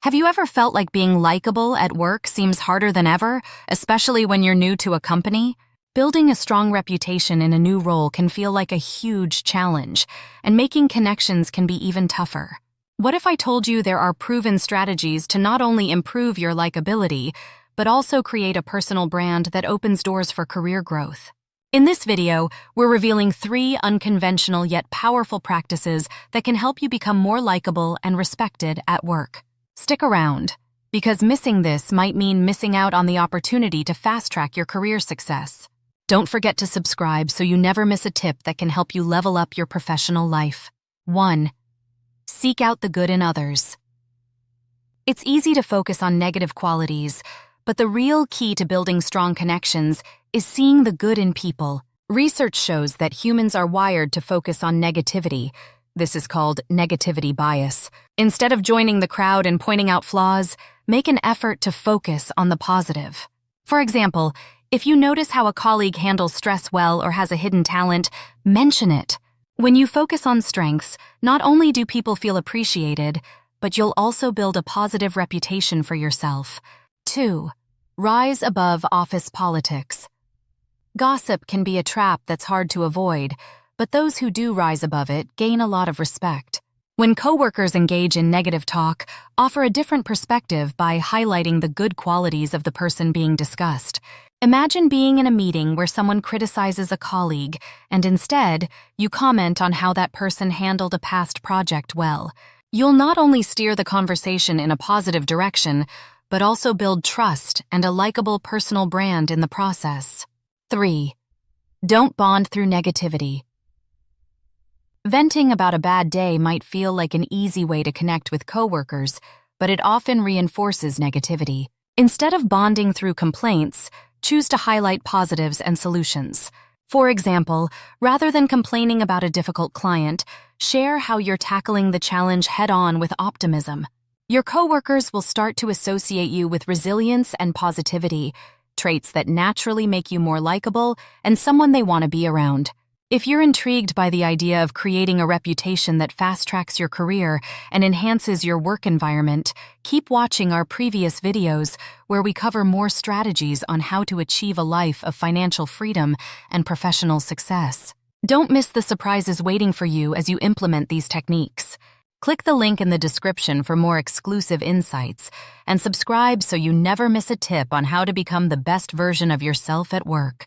Have you ever felt like being likable at work seems harder than ever, especially when you're new to a company? Building a strong reputation in a new role can feel like a huge challenge, and making connections can be even tougher. What if I told you there are proven strategies to not only improve your likability, but also create a personal brand that opens doors for career growth? In this video, we're revealing 3 unconventional yet powerful practices that can help you become more likable and respected at work. Stick around, because missing this might mean missing out on the opportunity to fast-track your career success. Don't forget to subscribe so you never miss a tip that can help you level up your professional life. 1. Seek out the good in others. It's easy to focus on negative qualities, but the real key to building strong connections is seeing the good in people. Research shows that humans are wired to focus on negativity. This is called negativity bias. Instead of joining the crowd and pointing out flaws, make an effort to focus on the positive. For example, if you notice how a colleague handles stress well or has a hidden talent, mention it. When you focus on strengths, not only do people feel appreciated, but you'll also build a positive reputation for yourself. 2. Rise above office politics. Gossip can be a trap that's hard to avoid, but those who do rise above it gain a lot of respect. When coworkers engage in negative talk, offer a different perspective by highlighting the good qualities of the person being discussed. Imagine being in a meeting where someone criticizes a colleague, and instead, you comment on how that person handled a past project well. You'll not only steer the conversation in a positive direction, but also build trust and a likable personal brand in the process. 3. Don't bond through negativity. Venting about a bad day might feel like an easy way to connect with coworkers, but it often reinforces negativity. Instead of bonding through complaints, choose to highlight positives and solutions. For example, rather than complaining about a difficult client, share how you're tackling the challenge head-on with optimism. Your coworkers will start to associate you with resilience and positivity, traits that naturally make you more likable and someone they want to be around. If you're intrigued by the idea of creating a reputation that fast-tracks your career and enhances your work environment, keep watching our previous videos where we cover more strategies on how to achieve a life of financial freedom and professional success. Don't miss the surprises waiting for you as you implement these techniques. Click the link in the description for more exclusive insights, and subscribe so you never miss a tip on how to become the best version of yourself at work.